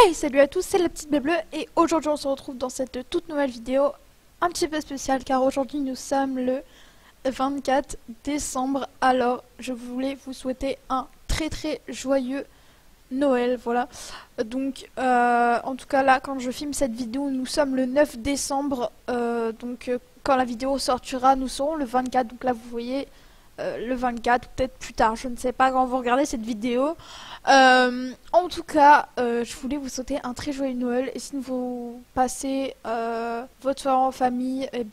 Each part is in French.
Hey, salut à tous, c'est la petite Belle Bleue et aujourd'hui on se retrouve dans cette toute nouvelle vidéo un petit peu spéciale car aujourd'hui nous sommes le 24 décembre. Alors je voulais vous souhaiter un très joyeux Noël, voilà. Donc en tout cas là quand je filme cette vidéo nous sommes le 9 décembre, quand la vidéo sortira nous serons le 24, donc là vous voyez le 24, peut-être plus tard, je ne sais pas quand vous regardez cette vidéo. En tout cas, je voulais vous souhaiter un très joyeux Noël et si vous passez votre soirée en famille, et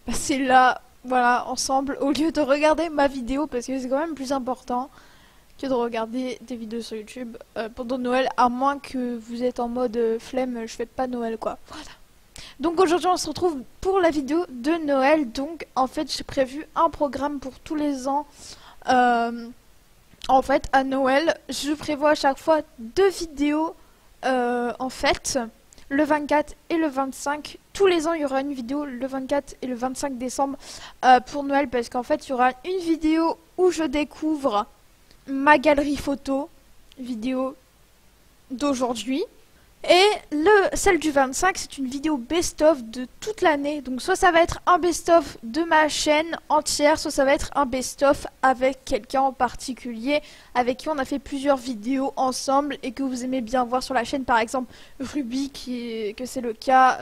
passez-la voilà, ensemble au lieu de regarder ma vidéo parce que c'est quand même plus important que de regarder des vidéos sur YouTube pendant Noël, à moins que vous êtes en mode flemme, je fête pas Noël quoi. Voilà. Donc aujourd'hui on se retrouve pour la vidéo de Noël. Donc en fait j'ai prévu un programme pour tous les ans. En fait à Noël je prévois à chaque fois 2 vidéos en fait. Le 24 et le 25. Tous les ans il y aura une vidéo le 24 et le 25 décembre pour Noël. Parce qu'en fait il y aura une vidéo où je découvre ma galerie photo. Vidéo d'aujourd'hui. Et celle du 25, c'est une vidéo best-of de toute l'année. Donc soit ça va être un best-of de ma chaîne entière, soit ça va être un best-of avec quelqu'un en particulier, avec qui on a fait plusieurs vidéos ensemble et que vous aimez bien voir sur la chaîne. Par exemple, Ruby, que c'est le cas,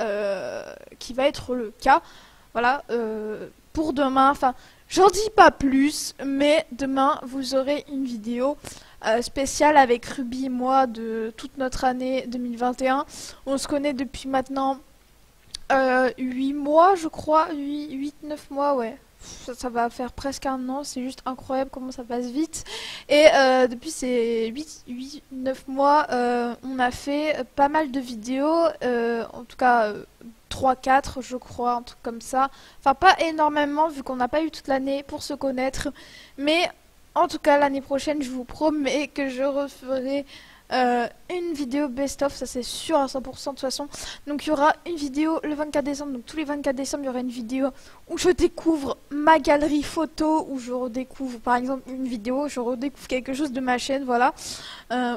qui va être le cas. Voilà, pour demain, enfin, j'en dis pas plus, mais demain, vous aurez une vidéo spécial avec Ruby et moi de toute notre année 2021. On se connaît depuis maintenant 8 mois je crois, 8-9 mois, ouais. Ça va faire presque un an, c'est juste incroyable comment ça passe vite. Et depuis ces 8-9 mois, on a fait pas mal de vidéos, en tout cas 3-4 je crois, un truc comme ça. Enfin pas énormément vu qu'on n'a pas eu toute l'année pour se connaître, mais en tout cas, l'année prochaine, je vous promets que je referai une vidéo best-of, ça c'est sûr à 100% de toute façon. Donc il y aura une vidéo le 24 décembre, donc tous les 24 décembre, il y aura une vidéo où je découvre ma galerie photo, où je redécouvre par exemple une vidéo, je redécouvre quelque chose de ma chaîne, voilà,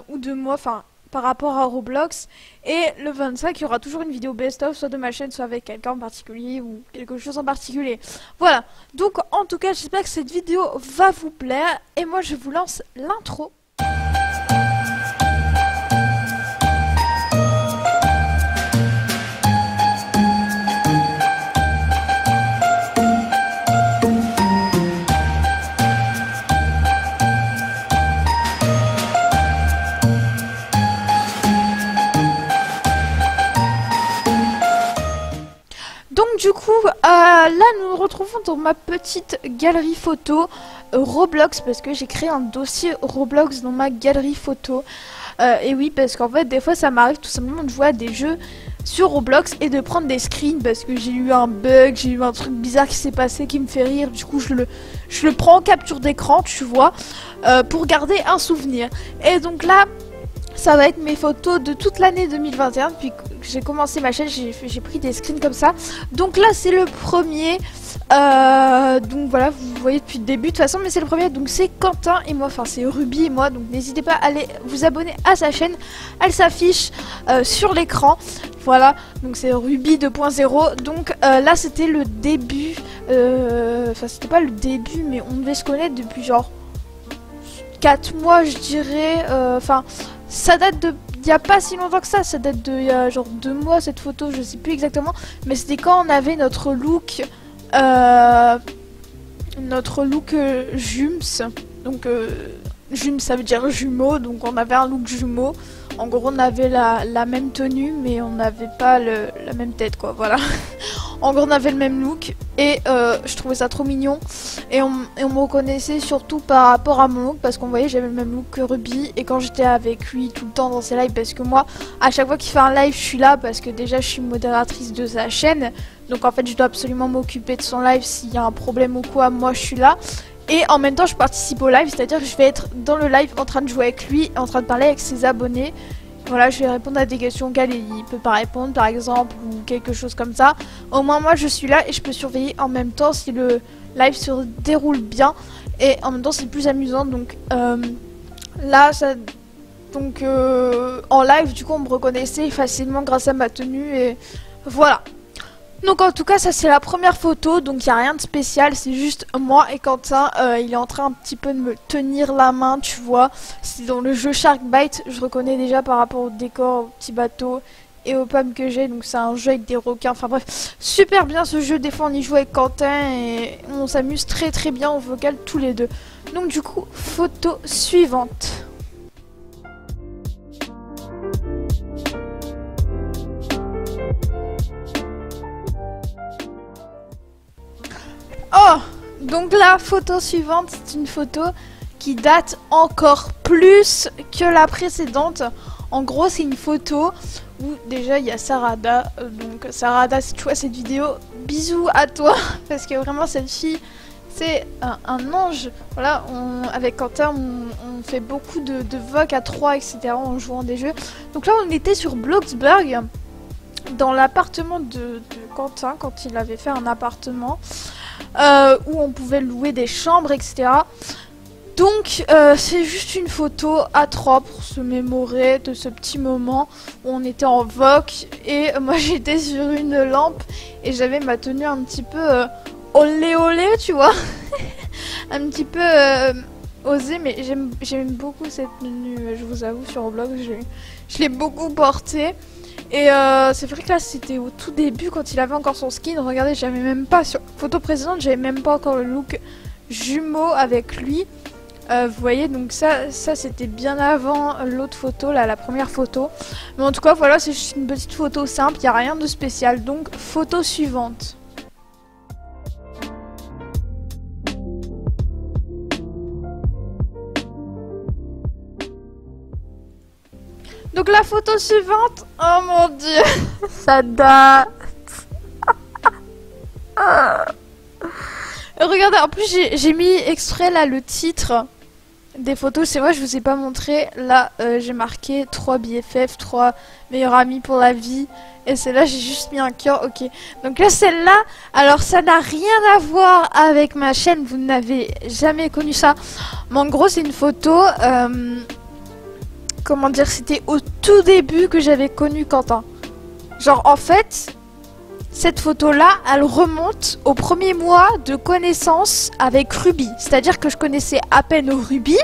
ou de moi, enfin par rapport à Roblox. Et le 25 il y aura toujours une vidéo best-of, soit de ma chaîne, soit avec quelqu'un en particulier ou quelque chose en particulier. Voilà, donc en tout cas j'espère que cette vidéo va vous plaire et moi je vous lance l'intro. Donc du coup, là nous nous retrouvons dans ma petite galerie photo Roblox parce que j'ai créé un dossier Roblox dans ma galerie photo. Et oui, parce qu'en fait des fois ça m'arrive tout simplement de jouer à des jeux sur Roblox et de prendre des screens parce que j'ai eu un bug, j'ai eu un truc bizarre qui s'est passé qui me fait rire. Du coup je le prends en capture d'écran, tu vois, pour garder un souvenir. Et donc là ça va être mes photos de toute l'année 2021. Depuis que j'ai commencé ma chaîne, j'ai pris des screens comme ça. Donc là, c'est le premier. Donc voilà, vous voyez depuis le début de toute façon, mais c'est le premier. Donc c'est Quentin et moi, enfin c'est Ruby et moi. Donc n'hésitez pas à aller vous abonner à sa chaîne. Elle s'affiche sur l'écran. Voilà, donc c'est Ruby 2.0. Donc là, c'était le début. Enfin, c'était pas le début, mais on devait se connaître depuis genre 4 mois, je dirais. Enfin. Ça date de... Il n'y a pas si longtemps que ça date de il y a genre 2 mois cette photo, je sais plus exactement. Mais c'était quand on avait notre look... Jums. Donc Jums ça veut dire jumeau, donc on avait un look jumeau. En gros on avait la même tenue mais on n'avait pas la même tête quoi, voilà. En gros on avait le même look et je trouvais ça trop mignon. Et on me reconnaissait surtout par rapport à mon look parce qu'on voyait j'avais le même look que Ruby. Et quand j'étais avec lui tout le temps dans ses lives, parce que moi à chaque fois qu'il fait un live je suis là parce que déjà je suis modératrice de sa chaîne. Donc en fait je dois absolument m'occuper de son live, s'il y a un problème ou quoi, moi je suis là. Et en même temps je participe au live, c'est à dire que je vais être dans le live en train de jouer avec lui, en train de parler avec ses abonnés. Voilà, je vais répondre à des questions auxquelles il peut pas répondre par exemple, ou quelque chose comme ça. Au moins moi je suis là et je peux surveiller en même temps si le live se déroule bien. Et en même temps c'est plus amusant, donc là ça Donc en live, du coup, on me reconnaissait facilement grâce à ma tenue et voilà. Donc en tout cas, ça c'est la première photo, donc il n'y a rien de spécial, c'est juste moi et Quentin, il est en train un petit peu de me tenir la main, tu vois. C'est dans le jeu Sharkbite, je reconnais déjà par rapport au décor, au petit bateau et aux pommes que j'ai, donc c'est un jeu avec des requins, enfin bref, super bien ce jeu, des fois on y joue avec Quentin et on s'amuse très très bien au vocal tous les deux. Donc du coup, photo suivante. Oh, donc la photo suivante, c'est une photo qui date encore plus que la précédente. En gros, c'est une photo où déjà il y a Sarada. Donc Sarada, si tu vois cette vidéo, bisous à toi parce que vraiment cette fille, c'est un ange. Voilà, avec Quentin, on fait beaucoup de voc à 3, etc. en jouant des jeux. Donc là, on était sur Bloxburg, dans l'appartement de Quentin, quand il avait fait un appartement. Où on pouvait louer des chambres, etc. Donc c'est juste une photo à 3 pour se mémorer de ce petit moment où on était en voc et moi j'étais sur une lampe et j'avais ma tenue un petit peu olé olé, tu vois. Un petit peu osée, mais j'aime beaucoup cette tenue, je vous avoue, sur Roblox, je l'ai beaucoup portée. Et c'est vrai que là c'était au tout début quand il avait encore son skin. Regardez, j'avais même pas, sur la photo précédente, j'avais même pas encore le look jumeau avec lui. Vous voyez, donc ça c'était bien avant l'autre photo, là, la première photo. Mais en tout cas, voilà, c'est juste une petite photo simple, il n'y a rien de spécial. Donc, photo suivante. Donc la photo suivante, oh mon dieu, ça date. Regardez, en plus j'ai mis extrait là le titre des photos, c'est vrai je vous ai pas montré. Là j'ai marqué 3 BFF, 3 meilleurs amis pour la vie. Et celle-là j'ai juste mis un cœur, ok. Donc là celle-là, alors ça n'a rien à voir avec ma chaîne, vous n'avez jamais connu ça. Mais en gros c'est une photo... comment dire, c'était au tout début que j'avais connu Quentin. Genre en fait, cette photo-là, elle remonte au premier mois de connaissance avec Ruby. C'est-à-dire que je connaissais à peine Ruby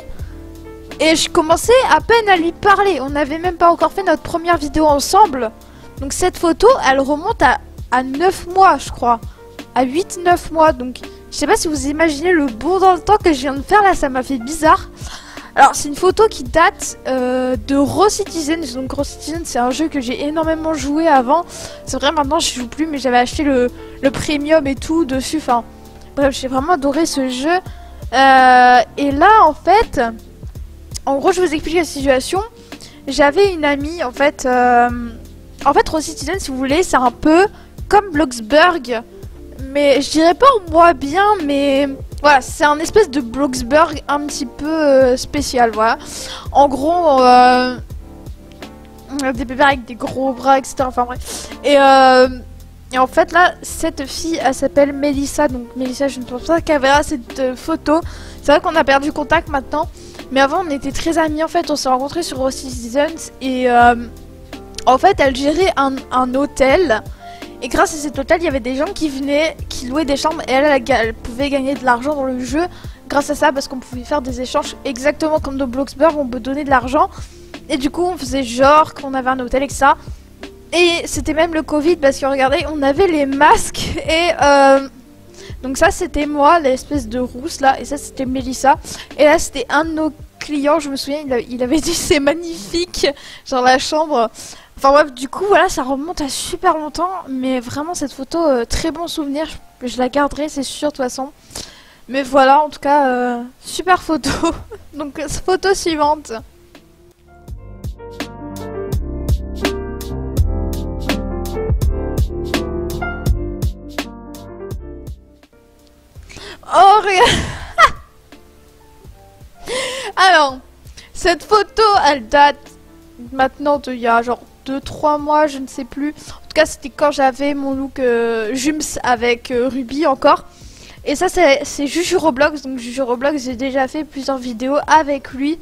et je commençais à peine à lui parler. On n'avait même pas encore fait notre première vidéo ensemble. Donc cette photo, elle remonte à 9 mois, je crois. À 8-9 mois. Donc je sais pas si vous imaginez le bond dans le temps que je viens de faire là, ça m'a fait bizarre. Alors c'est une photo qui date de Raw Citizen. Donc Raw Citizen c'est un jeu que j'ai énormément joué avant. C'est vrai maintenant je joue plus mais j'avais acheté le premium et tout dessus. Enfin bref, j'ai vraiment adoré ce jeu. Et là en fait, en gros je vous explique la situation. J'avais une amie en fait. Raw Citizen si vous voulez c'est un peu comme Bloxburg. Mais je dirais pas en moins bien mais... Voilà, c'est un espèce de Bloxburg un petit peu spécial, voilà. En gros, des bébés avec des gros bras, etc. Enfin bref. Et en fait, là, cette fille, elle s'appelle Melissa. Donc Melissa, je ne pense pas qu'elle verra cette photo. C'est vrai qu'on a perdu contact maintenant. Mais avant, on était très amis. En fait, on s'est rencontrés sur Raw Citizens. Et en fait, elle gérait un hôtel. Et grâce à cet hôtel, il y avait des gens qui venaient, qui louaient des chambres et elle pouvait gagner de l'argent dans le jeu grâce à ça parce qu'on pouvait faire des échanges exactement comme dans Bloxburg, on peut donner de l'argent. Et du coup, on faisait genre qu'on avait un hôtel et que ça. Et c'était même le Covid parce que regardez, on avait les masques et donc ça c'était moi, l'espèce de rousse là, et ça c'était Melissa. Et là c'était un de nos clients, je me souviens, il avait dit c'est magnifique, genre la chambre. Enfin bref, du coup, voilà, ça remonte à super longtemps. Mais vraiment, cette photo, très bon souvenir. Je la garderai, c'est sûr, de toute façon. Mais voilà, en tout cas, super photo. Donc, photo suivante. Oh, regarde. Alors, cette photo, elle date maintenant il y a genre 2-3 mois, je ne sais plus. En tout cas, c'était quand j'avais mon look Jums avec Ruby encore. Et ça, c'est Juju Roblox. Donc, Juju Roblox, j'ai déjà fait plusieurs vidéos avec lui.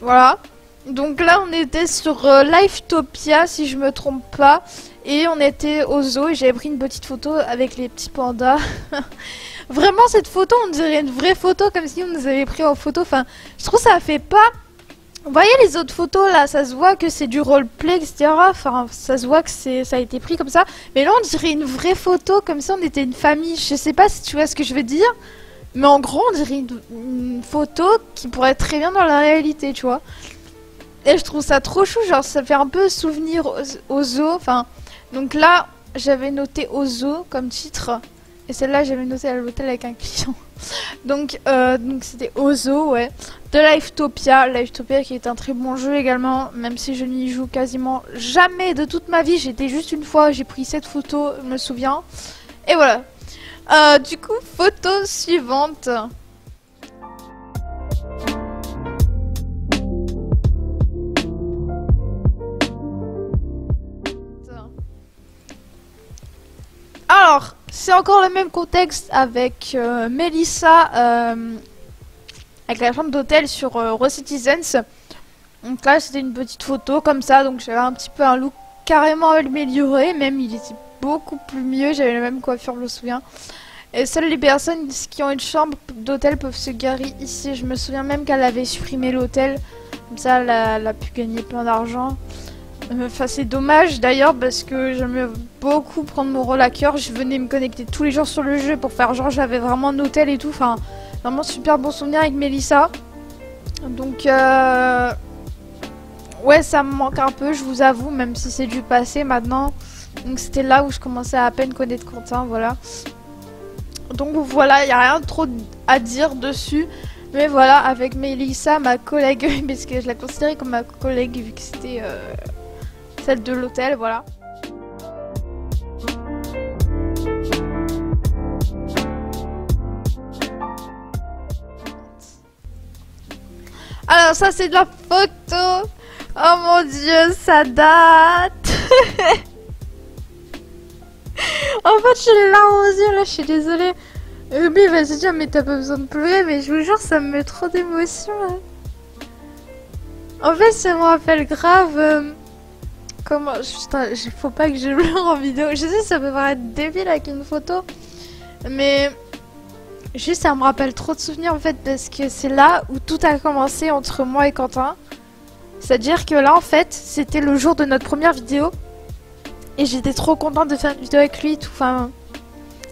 Voilà. Donc là, on était sur Livetopia, si je me trompe pas. Et on était au zoo et j'avais pris une petite photo avec les petits pandas. Vraiment, cette photo, on dirait une vraie photo, comme si on nous avait pris en photo. Enfin, je trouve que ça fait pas... Vous voyez les autres photos là, ça se voit que c'est du roleplay, etc. Enfin, ça se voit que ça a été pris comme ça. Mais là, on dirait une vraie photo, comme si on était une famille. Je sais pas si tu vois ce que je veux dire. Mais en gros, on dirait une photo qui pourrait être très bien dans la réalité, tu vois. Et je trouve ça trop chou, genre ça fait un peu souvenir au zoo. Enfin, donc là, j'avais noté au zoo comme titre. Et celle-là, j'avais noté à l'hôtel avec un client. Donc c'était au zoo, ouais. De Livetopia. Livetopia qui est un très bon jeu également. Même si je n'y joue quasiment jamais de toute ma vie. J'étais juste une fois, j'ai pris cette photo, je me souviens. Et voilà. Du coup, photo suivante. Alors, c'est encore le même contexte avec Melissa, avec la chambre d'hôtel sur Raw Citizens. Donc là, c'était une petite photo comme ça, donc j'avais un petit peu un look carrément amélioré, même il était beaucoup plus mieux, j'avais la même coiffure, je me souviens. Et seules les personnes qui ont une chambre d'hôtel peuvent se garer ici. Je me souviens même qu'elle avait supprimé l'hôtel, comme ça elle a pu gagner plein d'argent. Enfin, c'est dommage d'ailleurs parce que j'aimais beaucoup prendre mon rôle à cœur. Je venais me connecter tous les jours sur le jeu pour faire genre j'avais vraiment un hôtel et tout. Enfin, vraiment super bon souvenir avec Melissa. Donc, ouais, ça me manque un peu, je vous avoue, même si c'est du passé maintenant. Donc, c'était là où je commençais à peine connaître Quentin, voilà. Donc, voilà, il n'y a rien de trop à dire dessus. Mais voilà, avec Melissa, ma collègue, parce que je la considérais comme ma collègue vu que c'était... celle de l'hôtel, voilà. Alors ça c'est de la photo. Oh mon dieu, ça date. En fait j'ai les larmes aux yeux là, je suis désolée. Ruby va se dire mais t'as pas besoin de pleurer, mais je vous jure ça me met trop d'émotion. En fait ça me rappelle grave... Comment... Putain, faut pas que je pleure en vidéo. Je sais, ça peut paraître débile avec une photo. Mais... Juste, ça me rappelle trop de souvenirs en fait. Parce que c'est là où tout a commencé entre moi et Quentin. C'est-à-dire que là, en fait, c'était le jour de notre première vidéo. Et j'étais trop contente de faire une vidéo avec lui et tout. Enfin...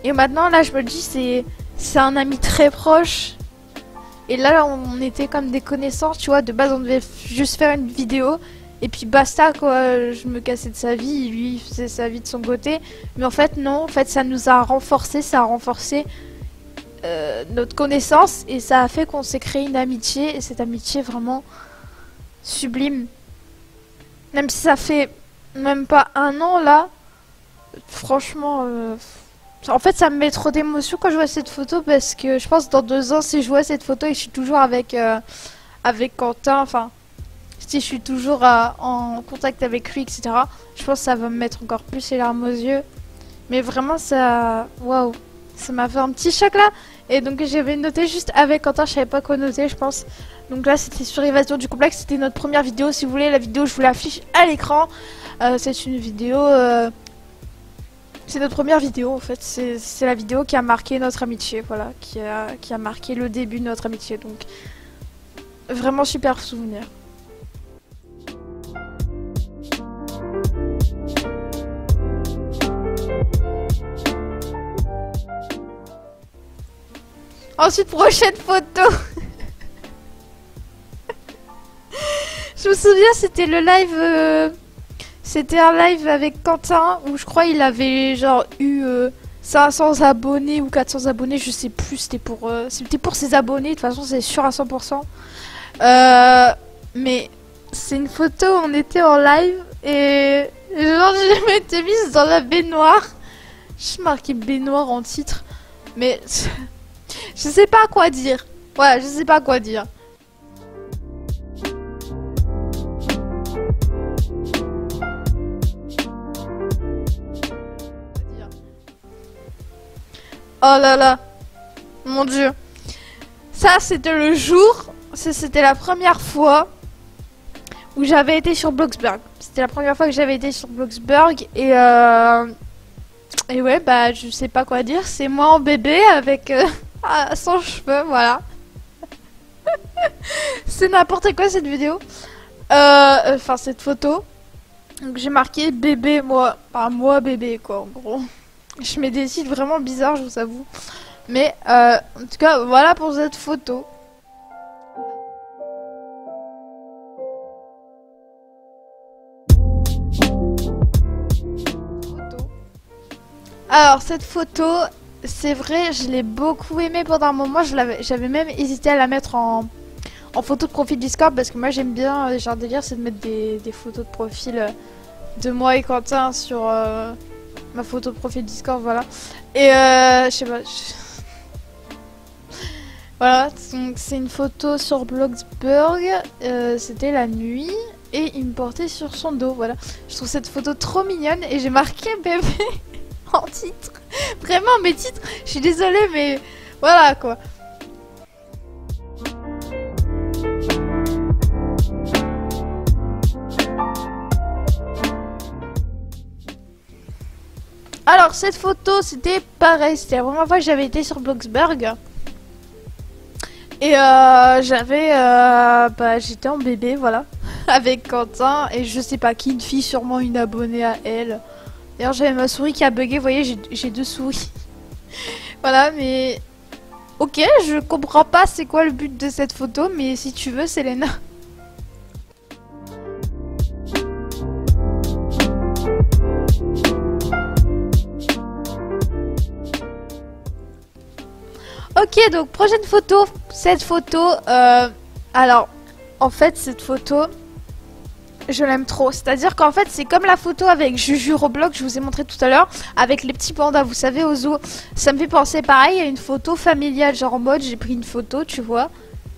Et maintenant, là, je me dis, c'est un ami très proche. Et là, on était comme des connaissances, tu vois. De base, on devait juste faire une vidéo. Et puis basta quoi, je me cassais de sa vie, lui il faisait sa vie de son côté. Mais en fait non, en fait ça nous a renforcé, ça a renforcé notre connaissance. Et ça a fait qu'on s'est créé une amitié. Et cette amitié vraiment sublime. Même si ça fait même pas un an là. Franchement, en fait ça me met trop d'émotion quand je vois cette photo. Parce que je pense que dans 2 ans si je vois cette photo et je suis toujours avec Quentin, enfin... Si je suis toujours en contact avec lui, etc. Je pense que ça va me mettre encore plus les larmes aux yeux. Mais vraiment, ça... Waouh. Ça m'a fait un petit choc là. Et donc, j'avais noté juste avec Quentin. Je savais pas quoi noter, je pense. Donc là, c'était sur l'évasion du complexe. C'était notre première vidéo. Si vous voulez, la vidéo, je vous l'affiche à l'écran. C'est une vidéo... C'est notre première vidéo, en fait. C'est la vidéo qui a marqué notre amitié. Voilà. Qui a marqué le début de notre amitié. Donc, vraiment super souvenir. Ensuite, prochaine photo. Je me souviens, c'était le live... C'était un live avec Quentin où je crois il avait genre eu 500 abonnés ou 400 abonnés, je sais plus. C'était pour ses abonnés, de toute façon c'est sûr à 100%. Mais c'est une photo où on était en live et genre je m'étais mise dans la baignoire. J'ai marqué baignoire en titre. Mais... Je sais pas quoi dire. Voilà, je sais pas quoi dire. Oh là là. Mon dieu. Ça, c'était le jour. C'était la première fois où j'avais été sur Bloxburg. C'était la première fois que j'avais été sur Bloxburg et ouais, bah je sais pas quoi dire. C'est moi en bébé avec sans cheveux, voilà. C'est n'importe quoi cette vidéo. Enfin cette photo. Donc j'ai marqué bébé, moi. Enfin moi bébé quoi en gros. Je mets des titres vraiment bizarres, je vous avoue. Mais en tout cas, voilà pour cette photo. Alors cette photo, c'est vrai, je l'ai beaucoup aimée pendant un moment. J'avais même hésité à la mettre en photo de profil Discord parce que moi j'aime bien, genre délire, c'est de mettre des photos de profil de moi et Quentin sur ma photo de profil Discord, voilà. Et je sais pas. Voilà, donc c'est une photo sur Bloxburg. C'était la nuit et il me portait sur son dos, voilà. Je trouve cette photo trop mignonne et j'ai marqué bébé en titre. Vraiment mes titres, je suis désolée mais voilà quoi. Alors cette photo c'était pareil, c'était la première fois que j'avais été sur Bloxburg. Et j'étais en bébé, voilà, avec Quentin et je sais pas qui, une fille, sûrement une abonnée à elle. D'ailleurs j'avais ma souris qui a bugué, vous voyez j'ai deux souris. Voilà, mais ok, je comprends pas c'est quoi le but de cette photo, mais si tu veux Selena. Ok, donc prochaine photo. Cette photo, alors, en fait, cette photo, je l'aime trop. C'est-à-dire qu'en fait, c'est comme la photo avec Juju Roblox, je vous ai montré tout à l'heure, avec les petits pandas, vous savez, au zoo. Ça me fait penser pareil à une photo familiale, genre en mode, j'ai pris une photo, tu vois.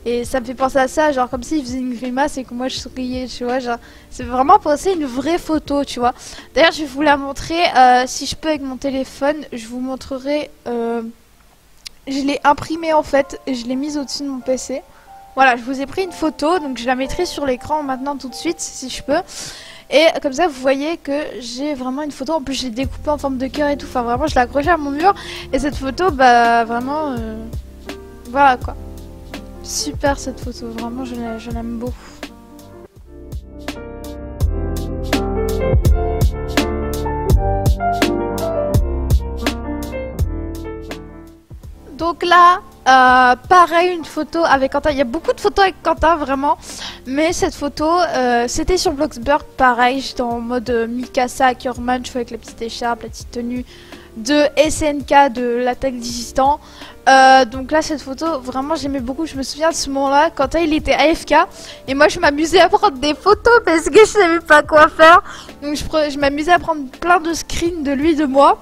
Et ça me fait penser à ça, genre comme s'il faisait une grimace et que moi je souriais, tu vois. Genre, c'est vraiment penser à une vraie photo, tu vois. D'ailleurs, je vais vous la montrer, si je peux avec mon téléphone, je vous montrerai... Je l'ai imprimée en fait, et je l'ai mise au-dessus de mon PC. Voilà, je vous ai pris une photo, donc je la mettrai sur l'écran maintenant tout de suite, si je peux. Et comme ça, vous voyez que j'ai vraiment une photo. En plus, je l'ai découpée en forme de cœur et tout. Enfin, vraiment, je l'ai accrochée à mon mur. Et cette photo, bah, vraiment... Voilà, quoi. Super, cette photo. Vraiment, je l'aime beaucoup. Donc là, pareil, une photo avec Quentin. Il y a beaucoup de photos avec Quentin, vraiment. Mais cette photo, c'était sur Bloxburg, pareil. J'étais en mode Mikasa, Ackerman, je fais avec la petite écharpe, la petite tenue de SNK, de l'attaque d'Igistan. Donc là, cette photo, vraiment, j'aimais beaucoup. Je me souviens de ce moment-là, Quentin, il était AFK. Et moi, je m'amusais à prendre des photos parce que je savais pas quoi faire. Donc je m'amusais à prendre plein de screens de lui, de moi.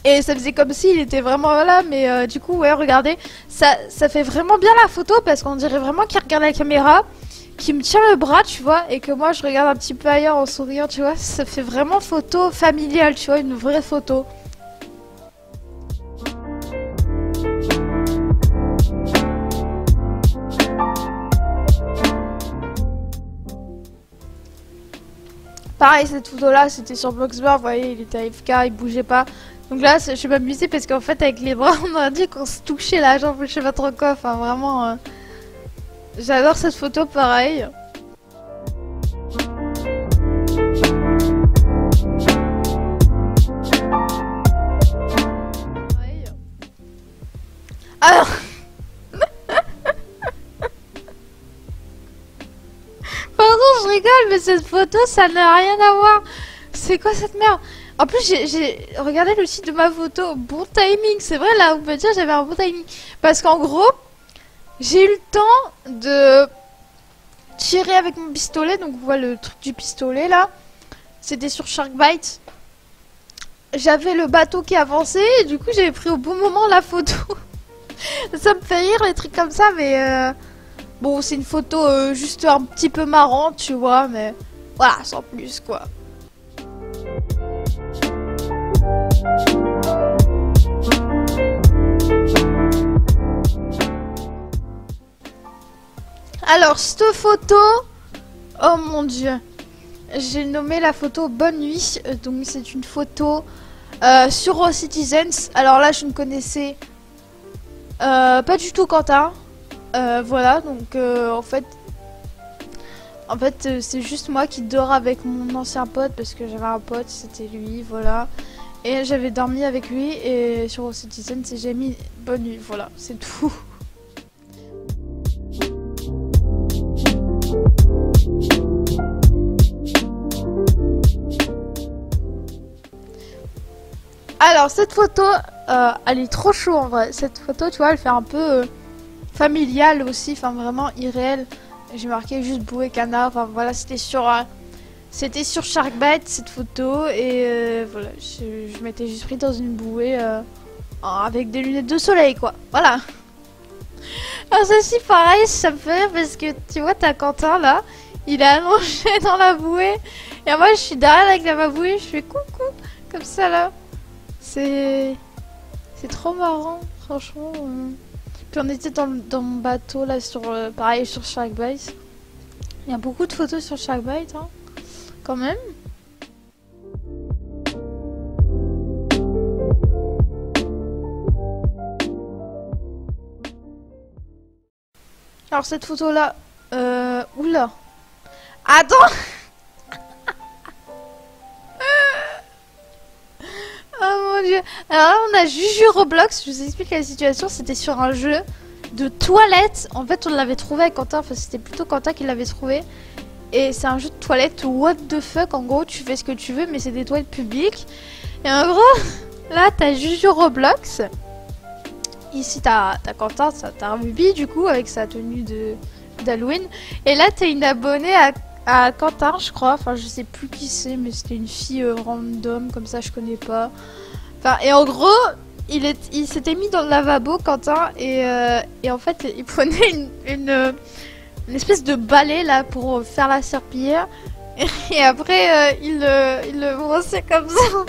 Et ça faisait comme s'il était vraiment là, mais du coup, ouais, regardez, ça fait vraiment bien la photo parce qu'on dirait vraiment qu'il regarde la caméra, qu'il me tient le bras, tu vois, et que moi je regarde un petit peu ailleurs en souriant, tu vois. Ça fait vraiment photo familiale, tu vois, une vraie photo. Pareil, cette photo-là, c'était sur Bloxburg, vous voyez, il était AFK, il bougeait pas. Donc là, je vais m'amuser parce qu'en fait, avec les bras, on a dit qu'on se touchait la jambe, je sais pas trop quoi. Enfin, vraiment, j'adore cette photo, pareil. Alors... Pardon, je rigole, mais cette photo, ça n'a rien à voir. C'est quoi cette merde? En plus, j'ai regardé le titre de ma photo. Bon timing, c'est vrai, là, on peut dire j'avais un bon timing. Parce qu'en gros, j'ai eu le temps de tirer avec mon pistolet. Donc, vous voyez le truc du pistolet, là. C'était sur Sharkbite. J'avais le bateau qui avançait. Et du coup, j'avais pris au bon moment la photo. Ça me fait rire, les trucs comme ça, mais... Bon, c'est une photo juste un petit peu marrante, tu vois, mais... Voilà, sans plus, quoi. Alors, cette photo, Oh mon dieu. J'ai nommé la photo Bonne Nuit. Donc c'est une photo sur Citizens. Alors là, je ne connaissais pas du tout Quentin. Voilà, donc en fait c'est juste moi qui dors avec mon ancien pote parce que j'avais un pote, c'était lui, voilà. Et j'avais dormi avec lui et sur Citizen j'ai mis bonne nuit, voilà, c'est tout. Alors cette photo, elle est trop chou en vrai. Cette photo, tu vois, elle fait un peu familiale aussi, enfin vraiment irréelle. J'ai marqué juste bouée canard, enfin voilà, c'était sur Sharkbite cette photo et voilà, je m'étais juste pris dans une bouée avec des lunettes de soleil quoi, voilà. Alors ceci pareil, ça me fait rire parce que tu vois t'as Quentin là, il est allongé dans la bouée et moi je suis derrière avec ma bouée, je fais coucou comme ça là. C'est trop marrant franchement. Puis on était dans mon bateau là sur pareil sur Sharkbite. Il y a beaucoup de photos sur Sharkbite hein, quand même. Alors cette photo là, oula. Attends. Oh mon dieu. Alors là on a Juju Roblox, je vous explique la situation, c'était sur un jeu de toilette. En fait on l'avait trouvé avec Quentin, enfin c'était plutôt Quentin qui l'avait trouvé. Et c'est un jeu de toilette what the fuck, en gros tu fais ce que tu veux mais c'est des toilettes publiques. Et en gros, là t'as Juju Roblox. Ici t'as Quentin, t'as Ruby du coup avec sa tenue d'Halloween. Et là t'as une abonnée à Quentin je crois, enfin je sais plus qui c'est mais c'était une fille random comme ça je connais pas. Enfin et en gros il s'était mis dans le lavabo Quentin et en fait il prenait une espèce de balai là pour faire la serpillière et après il le brossait comme ça.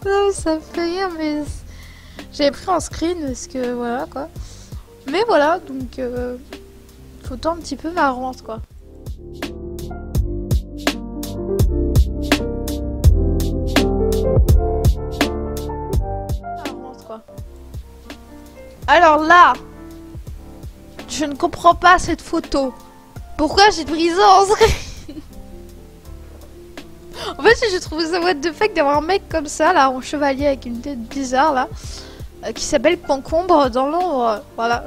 Non, ça me fait rire mais j'avais pris en screen parce que voilà quoi. Mais voilà donc photo un petit peu marrante quoi. Marrante quoi. Alors là, je ne comprends pas cette photo. Pourquoi j'ai brisé en screen? En fait, je trouve ça what the fuck d'avoir un mec comme ça là en chevalier avec une tête bizarre là qui s'appelle Concombre dans l'ombre. Voilà.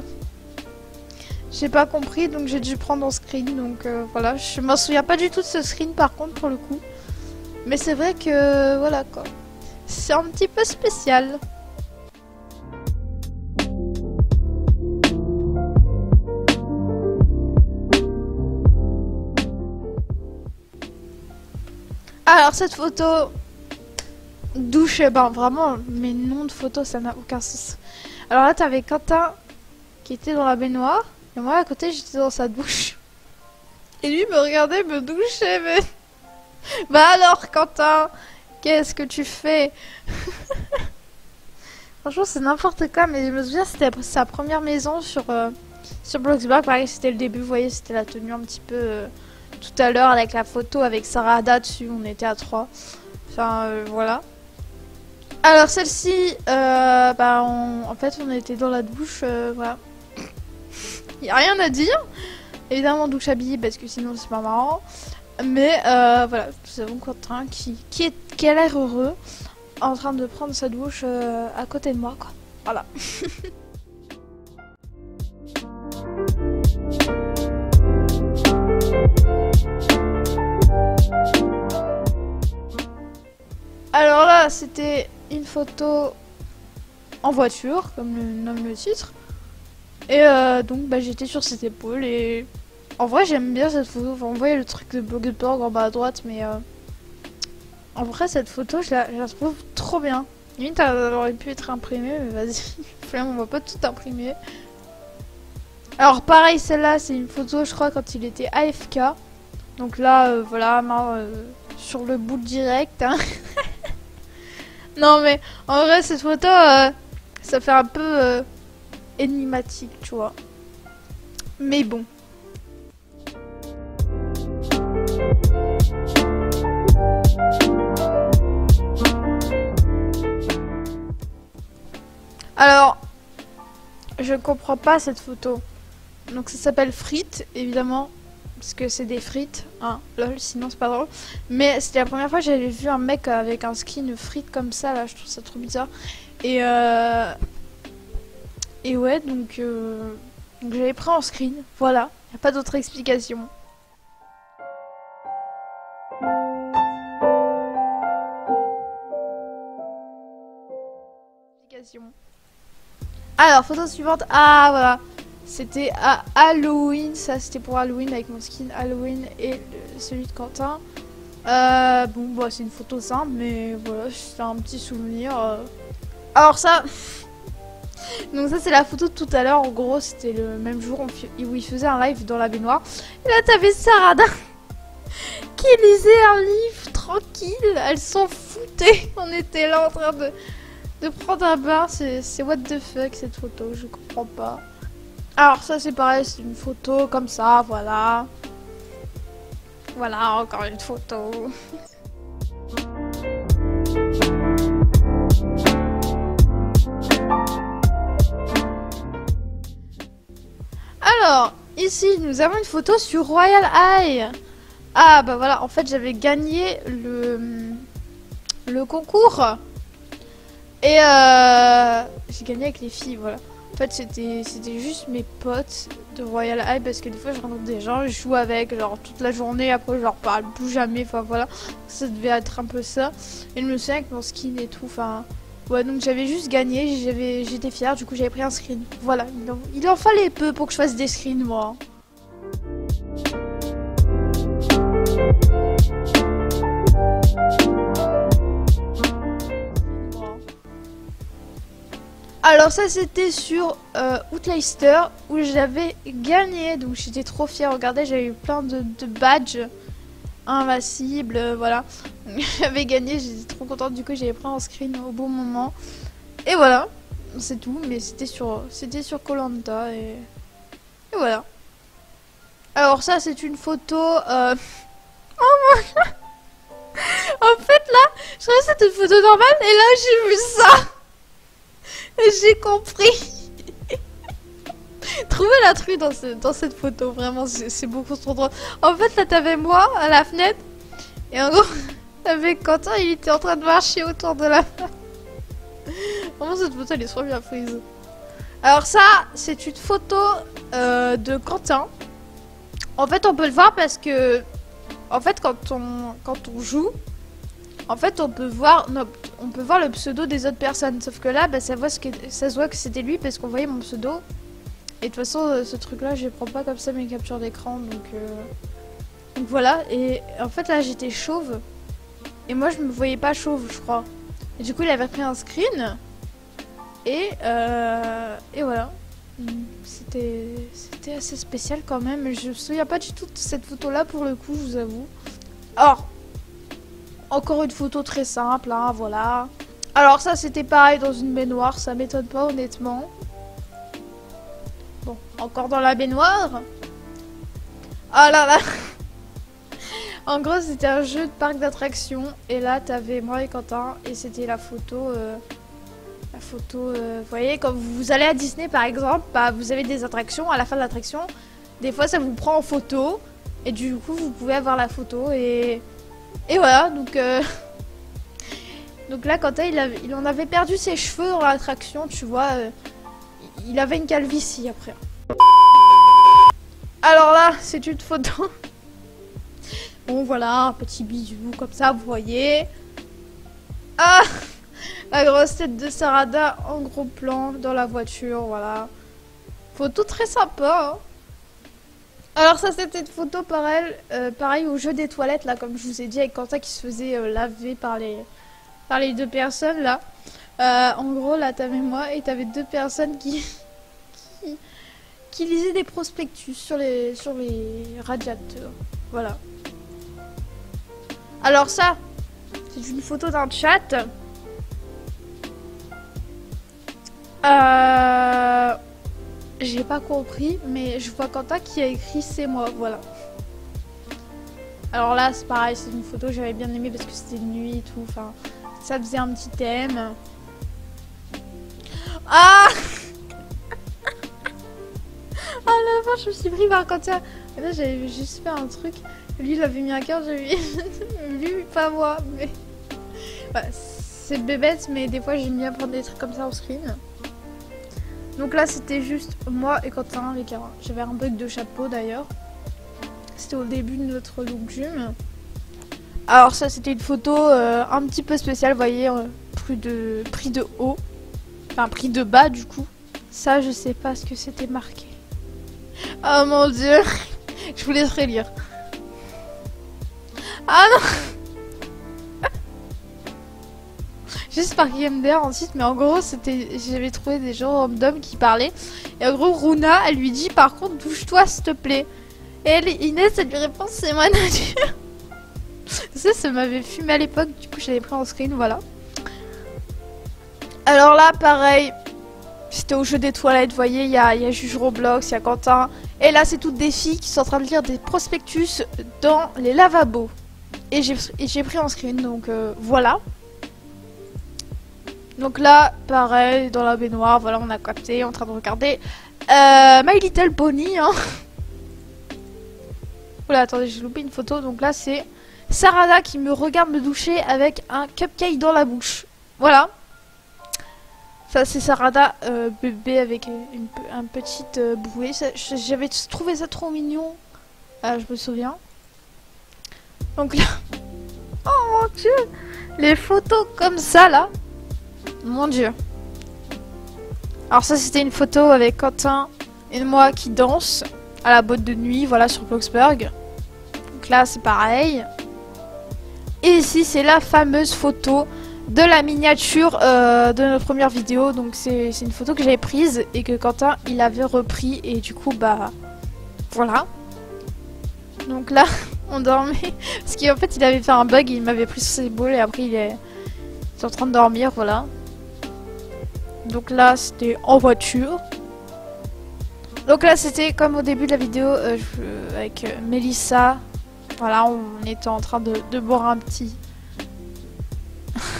J'ai pas compris donc j'ai dû prendre en screen donc voilà. Je m'en souviens pas du tout de ce screen par contre pour le coup. Mais c'est vrai que voilà quoi. C'est un petit peu spécial. Alors cette photo douche, ben vraiment mes noms de photos ça n'a aucun sens. Alors là t'avais Quentin qui était dans la baignoire et moi à côté j'étais dans sa douche. Et lui me regardait me doucher mais... Bah alors Quentin, qu'est-ce que tu fais? Franchement c'est n'importe quoi mais je me souviens c'était sa première maison sur Bloxburg, pareil c'était le début, vous voyez c'était la tenue un petit peu tout à l'heure avec la photo avec Sarada dessus, on était à 3. Enfin voilà. Alors celle-ci, bah en fait on était dans la douche, voilà. Il n'y a rien à dire. Évidemment douche habillée parce que sinon c'est pas marrant. Mais voilà, nous avons Quentin qui a l'air heureux en train de prendre sa douche à côté de moi quoi. Voilà. Alors là, c'était une photo en voiture, comme le nomme le titre. Et donc, bah, j'étais sur cette épaule et... En vrai, j'aime bien cette photo. Enfin, on voyait le truc de Bloxburg en bas à droite, mais... En vrai, cette photo, je la trouve trop bien. Limite, elle aurait pu être imprimée, mais vas-y. Finalement, on va pas tout imprimer. Alors, pareil, celle-là, c'est une photo, je crois, quand il était AFK. Donc là, voilà, sur le bout direct, hein. Non mais en vrai cette photo ça fait un peu énigmatique tu vois. Mais bon. Alors, je comprends pas cette photo. Donc ça s'appelle frites, évidemment, parce que c'est des frites, hein, lol, sinon c'est pas drôle. Mais c'était la première fois que j'avais vu un mec avec un skin frites comme ça, là, je trouve ça trop bizarre. Et ouais, donc j'avais pris en screen, voilà, y a pas d'autre explication. Alors, photo suivante, ah voilà. C'était à Halloween, ça c'était pour Halloween avec mon skin Halloween et celui de Quentin. Bon, bah, c'est une photo simple, mais voilà, c'est un petit souvenir. Alors ça, donc ça c'est la photo de tout à l'heure. En gros, c'était le même jour où il faisait un live dans la baignoire. Et là, t'avais Sarada qui lisait un livre tranquille. Elle s'en foutait. On était là en train de prendre un bain. C'est what the fuck cette photo, je comprends pas. Alors ça c'est pareil, c'est une photo comme ça, voilà. Voilà, encore une photo. Alors, ici nous avons une photo sur Royal High. Ah bah voilà, en fait j'avais gagné le concours. Et j'ai gagné avec les filles, voilà. En fait, c'était juste mes potes de Royal High parce que des fois, je rencontre des gens, je joue avec, genre toute la journée, après, je leur parle plus jamais, enfin voilà. Ça devait être un peu ça. Et je me souviens avec mon skin et tout, enfin. Ouais, donc j'avais juste gagné, j'étais fière, du coup, j'avais pris un screen. Voilà, il en fallait peu pour que je fasse des screens, moi. Alors ça c'était sur Outlaster où j'avais gagné, donc j'étais trop fière. Regardez, j'avais eu plein de badges invincibles, voilà. J'avais gagné, j'étais trop contente, du coup j'avais pris un screen au bon moment. Et voilà, c'est tout, mais c'était sur Koh-Lanta et voilà. Alors ça c'est une photo... Oh mon Dieu. En fait là, je croyais que c'était une photo normale et là j'ai vu ça. J'ai compris. Trouvez la truie dans cette photo, vraiment c'est beaucoup trop drôle. En fait là t'avais moi à la fenêtre et en gros t'avais Quentin, il était en train de marcher autour de la fenêtre. Vraiment cette photo elle est trop bien prise. Alors ça c'est une photo de Quentin. En fait on peut le voir parce que en fait quand on joue, en fait on peut voir le pseudo des autres personnes. Sauf que là bah, ça se voit que c'était lui parce qu'on voyait mon pseudo. Et de toute façon ce truc là je prends pas comme ça mes captures d'écran, donc voilà. Et en fait là j'étais chauve et moi je me voyais pas chauve je crois. Et du coup il avait pris un screen et voilà. C'était assez spécial quand même, mais je me souviens pas du tout de cette photo là pour le coup, je vous avoue. Alors encore une photo très simple, hein, voilà. Alors ça c'était pareil dans une baignoire, ça m'étonne pas honnêtement. Bon, encore dans la baignoire. Oh là là. En gros c'était un jeu de parc d'attractions et là t'avais moi et Quentin et c'était la photo... vous voyez, quand vous allez à Disney par exemple, bah, vous avez des attractions, à la fin de l'attraction, des fois ça vous prend en photo et du coup vous pouvez avoir la photo et voilà, donc donc là Quentin il en avait perdu ses cheveux dans l'attraction, tu vois, il avait une calvitie après. Alors là c'est une photo. Bon voilà, un petit bisou comme ça, vous voyez. Ah, la grosse tête de Sarada en gros plan dans la voiture, voilà. Photo très sympa, hein. Alors ça c'était une photo pareil au jeu des toilettes là, comme je vous ai dit, avec Quentin qui se faisait laver par les deux personnes là. En gros là t'avais moi et t'avais deux personnes qui lisaient des prospectus sur les radiateurs, voilà. Alors ça c'est une photo d'un chat. j'ai pas compris, mais je vois Quentin qui a écrit c'est moi, voilà. Alors là, c'est pareil, c'est une photo que j'avais bien aimé parce que c'était de nuit et tout, enfin, ça faisait un petit thème. Ah à la fin, je me suis pris par Quentin. Et là, j'avais juste fait un truc. Lui, il avait mis un cœur, j'avais lui, pas moi, mais... Ouais, c'est bébête, mais des fois, j'aime bien prendre des trucs comme ça en screen. Donc là, c'était juste moi et Quentin avec un... J'avais un bug de chapeau, d'ailleurs. C'était au début de notre look gym. Alors ça, c'était une photo un petit peu spéciale, vous voyez, pris de haut. Enfin, pris de bas, du coup. Ça, je sais pas ce que c'était marqué. Oh mon dieu. Je vous laisserai lire. Ah non. Juste par MDR ensuite, mais en gros, c'était, j'avais trouvé des gens d'hommes qui parlaient. Et en gros, Runa, elle lui dit, par contre, touche-toi, s'il te plaît. Et elle, Inès, elle lui répond, c'est ma nature. Ça m'avait fumé à l'époque, du coup, j'avais pris en screen, voilà. Alors là, pareil, c'était au jeu des toilettes, vous voyez, il y a Juge Roblox, il y a Quentin. Et là, c'est toutes des filles qui sont en train de lire des prospectus dans les lavabos. Et j'ai pris en screen, donc voilà. Donc là, pareil, dans la baignoire, voilà, on a capté, en train de regarder My Little Pony, hein. Oula, attendez, j'ai loupé une photo. Donc là, c'est Sarada qui me regarde me doucher avec un cupcake dans la bouche. Voilà. Ça, c'est Sarada, bébé avec une petite bouée. J'avais trouvé ça trop mignon. Je me souviens. Donc là... Oh mon dieu. Les photos comme ça, là. Mon dieu. Alors ça, c'était une photo avec Quentin et moi qui dansent à la boîte de nuit, voilà, sur Bloxburg. Donc là, c'est pareil. Et ici, c'est la fameuse photo de la miniature de notre première vidéo. Donc c'est une photo que j'avais prise et que Quentin, il avait repris. Et du coup, bah, voilà. Donc là, on dormait. Parce qu'en fait, il avait fait un bug, il m'avait pris sur ses épaules et après, il est en train de dormir, voilà. Donc là, c'était en voiture. Donc là, c'était comme au début de la vidéo avec Mélissa. Voilà, on était en train de boire un petit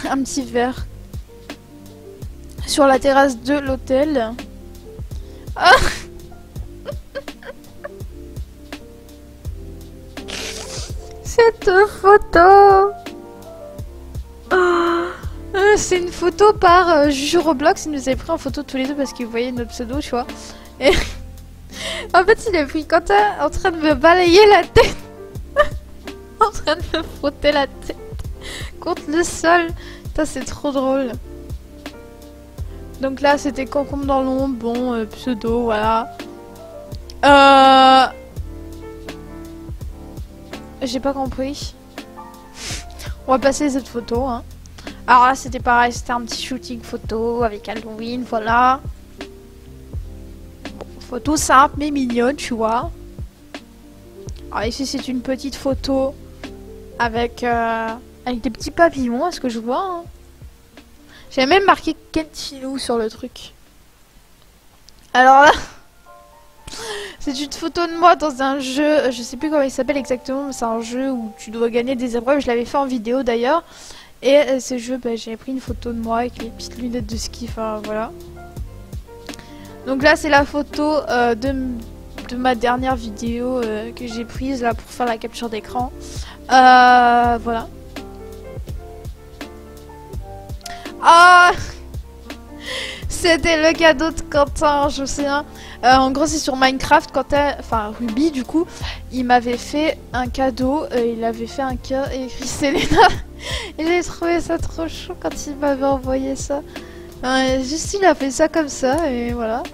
un petit verre sur la terrasse de l'hôtel. Ah cette photo. C'est une photo par Juju Roblox. Il nous avait pris en photo tous les deux parce qu'il voyait notre pseudo, tu vois. Et en fait, il a pris Quentin en train de me balayer la tête. En train de me frotter la tête contre le sol. Ça, c'est trop drôle. Donc là, c'était concombre dans l'ombre. Bon, pseudo, voilà. J'ai pas compris. On va passer les autres photos, hein. Alors là, c'était pareil. C'était un petit shooting photo avec Halloween, voilà. Bon, photo simple mais mignonne, tu vois. Alors ici, c'est une petite photo avec des petits papillons, est-ce que je vois, hein. J'ai même marqué Kentilou sur le truc. Alors là, c'est une photo de moi dans un jeu, je sais plus comment il s'appelle exactement, mais c'est un jeu où tu dois gagner des épreuves. Je l'avais fait en vidéo d'ailleurs. Et ce jeu, bah, j'avais pris une photo de moi avec les petites lunettes de ski, enfin voilà. Donc là, c'est la photo de ma dernière vidéo que j'ai prise là pour faire la capture d'écran. Voilà. Ah, c'était le cadeau de Quentin, je sais. En gros, c'est sur Minecraft. Quentin, enfin Ruby, du coup, il m'avait fait un cadeau. Il avait fait un cœur et écrit Selena. Et j'ai trouvé ça trop chaud quand il m'avait envoyé ça. Juste, il a fait ça comme ça et voilà.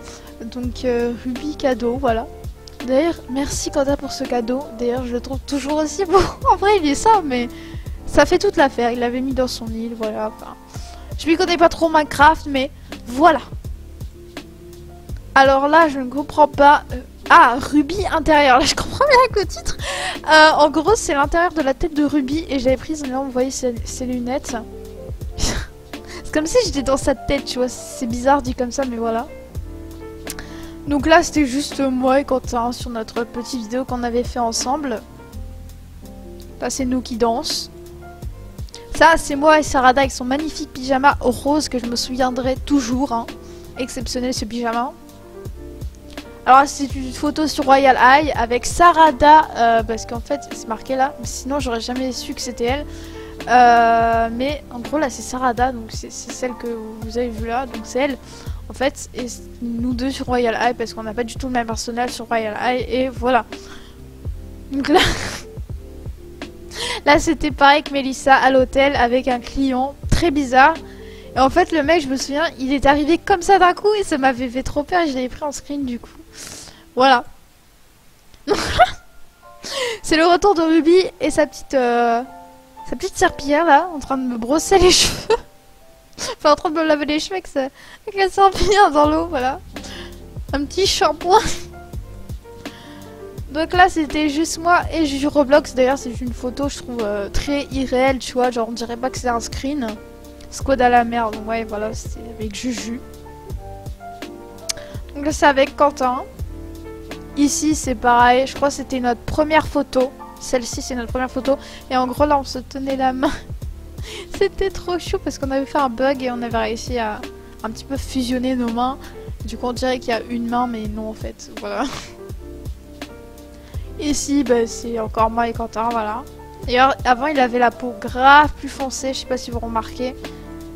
Donc Ruby cadeau, voilà. D'ailleurs, merci Quentin pour ce cadeau. D'ailleurs, je le trouve toujours aussi beau. En vrai, il est ça, mais ça fait toute l'affaire. Il l'avait mis dans son île, voilà. Enfin, je m'y connais pas trop Minecraft, mais voilà. Alors là, je ne comprends pas. Ah, Ruby intérieur. Là, je comprends bien avec le titre. En gros, c'est l'intérieur de la tête de Ruby. Et j'avais pris, là, vous voyez ses lunettes. C'est comme si j'étais dans sa tête, tu vois. C'est bizarre dit comme ça, mais voilà. Donc là c'était juste moi et Quentin sur notre petite vidéo qu'on avait fait ensemble. Là c'est nous qui dansent. Ça c'est moi et Sarada avec son magnifique pyjama rose que je me souviendrai toujours. Hein. Exceptionnel ce pyjama. Alors c'est une photo sur Royal High avec Sarada parce qu'en fait c'est marqué là. Sinon j'aurais jamais su que c'était elle. Mais en gros là c'est Sarada, donc c'est celle que vous avez vue là, donc c'est elle en fait, et nous deux sur Royal High parce qu'on n'a pas du tout le même personnage sur Royal High, et voilà. Donc là, là c'était pareil que Melissa à l'hôtel avec un client très bizarre, et en fait le mec je me souviens il est arrivé comme ça d'un coup et ça m'avait fait trop peur et je l'avais pris en screen du coup. Voilà. C'est le retour de Ruby et sa petite serpillière là, en train de me brosser les cheveux. Enfin, en train de me laver les cheveux avec la serpillière dans l'eau, voilà. Un petit shampoing. Donc là, c'était juste moi et Juju Roblox. D'ailleurs, c'est une photo, je trouve, très irréelle, tu vois. Genre, on dirait pas que c'est un screen. Squad à la mer, donc ouais, voilà, c'était avec Juju. Donc là, c'est avec Quentin. Ici, c'est pareil. Je crois que c'était notre première photo. Celle-ci, c'est notre première photo. Et en gros, là, on se tenait la main. C'était trop chaud parce qu'on avait fait un bug et on avait réussi à un petit peu fusionner nos mains. Du coup, on dirait qu'il y a une main, mais non, en fait. Voilà. Ici, bah, c'est encore moi et Quentin, voilà. D'ailleurs, avant, il avait la peau grave plus foncée. Je sais pas si vous remarquez.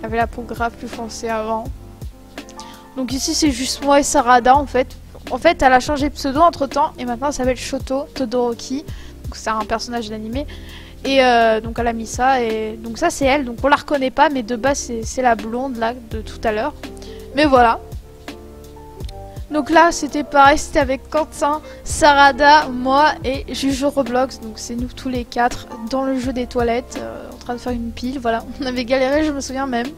Il avait la peau grave plus foncée avant. Donc ici, c'est juste moi et Sarada, en fait. En fait, elle a changé de pseudo entre-temps. Et maintenant, elle s'appelle Shoto Todoroki. Donc, c'est un personnage d'animé. Et donc elle a mis ça, et donc ça c'est elle, donc on la reconnaît pas, mais de base c'est la blonde là de tout à l'heure. Mais voilà. Donc là c'était pareil, c'était avec Quentin, Sarada, moi et Juju Roblox, donc c'est nous tous les quatre dans le jeu des toilettes, en train de faire une pile, voilà. On avait galéré, je me souviens même.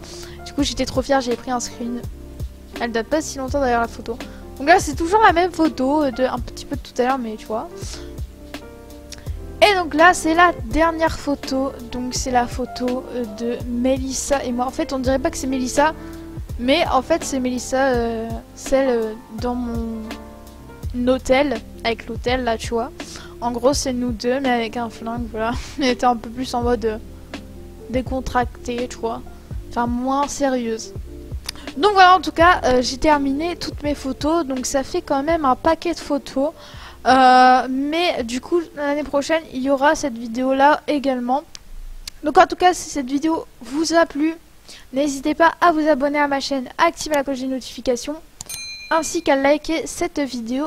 Du coup j'étais trop fière, j'ai pris un screen. Elle date pas si longtemps d'ailleurs la photo. Donc là c'est toujours la même photo, un petit peu de tout à l'heure, mais tu vois. Et donc là c'est la dernière photo, donc c'est la photo de Melissa et moi. En fait on dirait pas que c'est Melissa, mais en fait c'est Melissa, celle dans mon hôtel, avec l'hôtel là tu vois. En gros c'est nous deux mais avec un flingue, voilà. Elle était un peu plus en mode décontractée tu vois, enfin moins sérieuse. Donc voilà, en tout cas j'ai terminé toutes mes photos, donc ça fait quand même un paquet de photos. Mais du coup l'année prochaine il y aura cette vidéo là également. Donc en tout cas si cette vidéo vous a plu, n'hésitez pas à vous abonner à ma chaîne, à activer la cloche de notification ainsi qu'à liker cette vidéo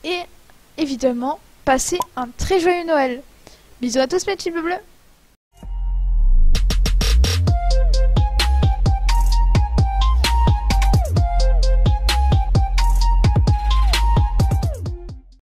et évidemment passer un très joyeux Noël. Bisous à tous mes petits bleus bleus.